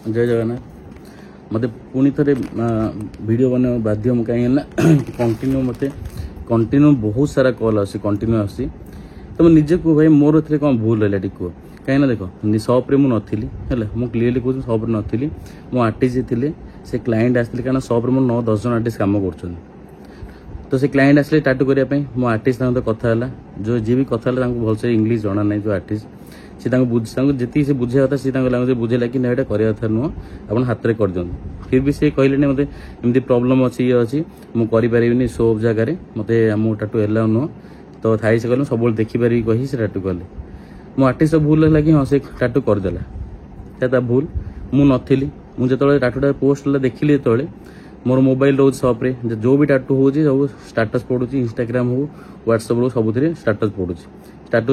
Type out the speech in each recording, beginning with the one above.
जय जगन्नाथ मत पुणी थे वीडियो बना बाध्य कहीं कंटिन्यू मत कंटिन्यू बहुत सारा कॉल आसी कंटिन्यू आसी तो निजे कह भाई मोर ए कौन भूल रहा टी कह कहीं देख सप्रे मुझे है मुझे क्लीयरली कहूँ सप्रे नी मो आर्टिस्ट थे से क्लाइंट आसते कहीं सप्रे मोर 9-10 जन आर्टिस्ट कम कर तो से क्लाइंट आसले टाटू करने मो आर्टिस्ट कथा जो जी भी कथा भलसे इंग्लीश जाना ना जो आर्टिस्ट सी जी से बुझे कथा सी लैंग्वेज बुझेगा कि ना करवा कथा नुह आप हाथ में कर दिखाँ फिर भी सी कहले मत एमती प्रोब्लेम अच्छी ये अच्छी मुझे सब जगार मत मो टाटू एलाउ नुह तो थाई से कहले सब देखिपारि कही से टाटू कले मो आर्टिस्ट भूल लगा कि हाँ से टाटू करदेला भूल मु नी मुझे टाटूटा पोस्ट देखिली जो मोर मोबाइल रोज सप्रे जो भी टाटू हो सब स्टाटस पड़ू इंस्टाग्राम हो व्हाट्सएप हो सब स्टाटस पड़ू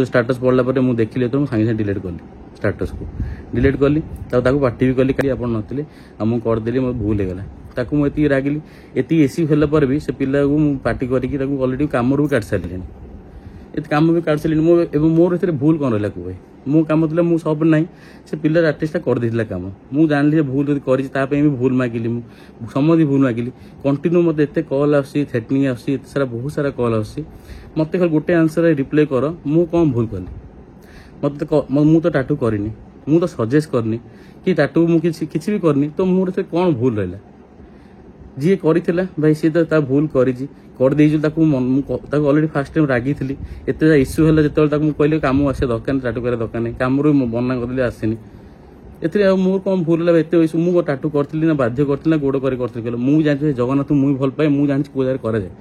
स्टाटस पढ़ला मुझे देखिली तो सागे सागे डिलीट कली स्टाटस को डिलीट कली पार्टी भी कली आप नी मुझे करदेली मोर भूल होगा मुझे रागिली ये एसी होगा भी से पिला को पार्टी करके अलरेडी कम भी काट सारे ये कम भी काट सारे मोर ए भूल कौन रहा कहे मो कम था मुझे सब ना से पिलर आर्टिस्टा कर देता कम मुझे जानी भूल जब कर भूल मागिली समझ भूल मागिली कंटिन्यू मत एत कल आसनी आसती सारा बहुत सारा कल आसती मत खाली गोटे आंसर रिप्लाई कर मु कौन भूल कली मत मु तो टाटू करनी मु तो सजेस्ट करनी कि टाटू मुझे भी करनी तो मोर से कौन भूल रहा जी कर भाई सी तो भूल करदेलरेडी फास्ट टाइम रागी थी एत इश्यू है जो कहली कम आसे दरकार टाटू कर दरकार नहीं कम मना करदेली आसेनी ए मोर कौन भूल है एत इश्यू मुझे टाटू करी ना बाध्य करी गोड़ कर मुझे जानी जगन्नाथ मुझे भल पाए मुझे जानी कौ जगह कराए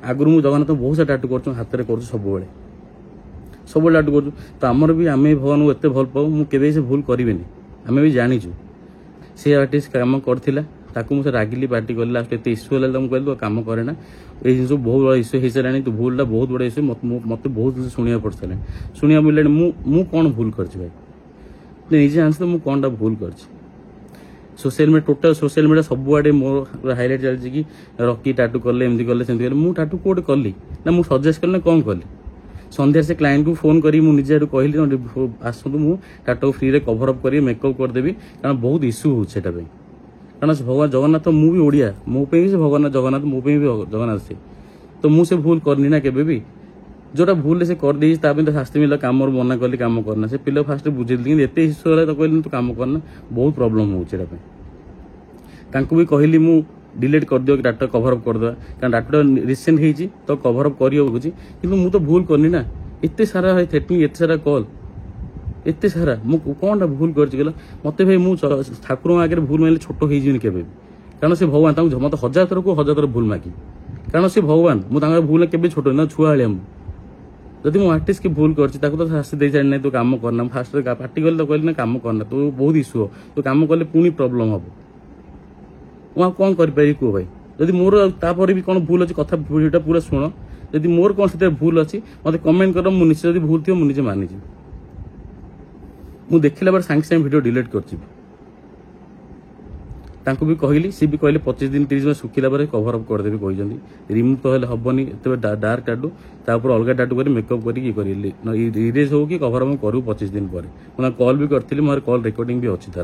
आगुरी मुझे जगन्नाथ बहुत सारा टाटू कर हाथ में कर सब टाटू कर तो आमर भी आम भगवान को एत भल पाऊ मुझे भूल करी आम भी जानीचु सी आर्टिस्ट कम करथिला ताकू मुझे रागिली पार्टी कर लास्ट एत इश्यू है मुझे कहली कम करे ना ये जिन बहुत बड़ा इश्यू हो सारे तो भूलटा बहुत बड़ा इश्यू मत बहुत किसी शुणा पड़ सारे शुणा मिले मु कौन भूल कर भाई निजे जानते तो मुझे कौन भूल कर social media total social media सबुआड़े मोर हाईलाइट चलती कि रॉकी टाटू कले एमती कले सेमती कले मुझे टाटू कौटे कली ना मुझे सजेस्ट कली ना कौन कली सन्ध्या से क्लाइंट को फोन करी मुझे कहली आसतु मुझे टाटू फ्री कभर अप कर मेकअप करदेवी कारण बहुत इश्यू हो कारण भगवान जगन्नाथ मु भी ओडिया मो पे भी से भगवान जगन्नाथ मो पे भी जगन्नाथ से तो मुझे भूल करनी ना केबे भी जोटा भूल से कर दे तो शास्ति मिला कम मना कली कम करना से पिला फास्ट बुझेली एत इश्यू है तो कहली तू कम करना बहुत प्रोब्लेम हो भी कहली मु डिलीट कर दियो डाटा कभर अप करदे कारण डाटा रिसेंट होती तो कभर अप कर तो भूल करनी ना एत सारा थ्रेटनिंग एत सारा कल एत सारा मुझे कौन भूल कर मत भाई मुझे ठाकुर आगे भूल मारे छोट हो कारण से भगवान मत 1000 थर को 1000 थर भूल मागी कारण से भगवान मुझे भूल के छोट ना छुआ भाया जदि मो आर्टिस्ट की भूल कर तो शास्ति दे सारी ना तो कम करना फास्ट पार्टी कले तो कहली ना कम करना तो बहुत इश्यू हो तो कम कले पुणी प्रोब्लेम हम वहाँ कौन कह भाई जदि मोर तापर भी कौन भूल अच्छी कथा भिडियोटा पूरा शुण जदि मोर कौन से भूल अच्छी मत कमेंट कर मुझे जब भूल थी मुझे मानिजी मुझे देखला बार सागे सागे भिडियो डिलीट कर भी कहली सी भी कहले 25 दिन 30 दिन सुखिला कभर अप करदेवी कहते रिमूव तो हेनी एत डार्क टाटू तापर अलग टाटू कर मेकअप कर इरेज हो कि कभर अप करूँ 25 दिन पर कॉल भी करी मोर कॉल रिकॉर्डिंग भी अच्छी।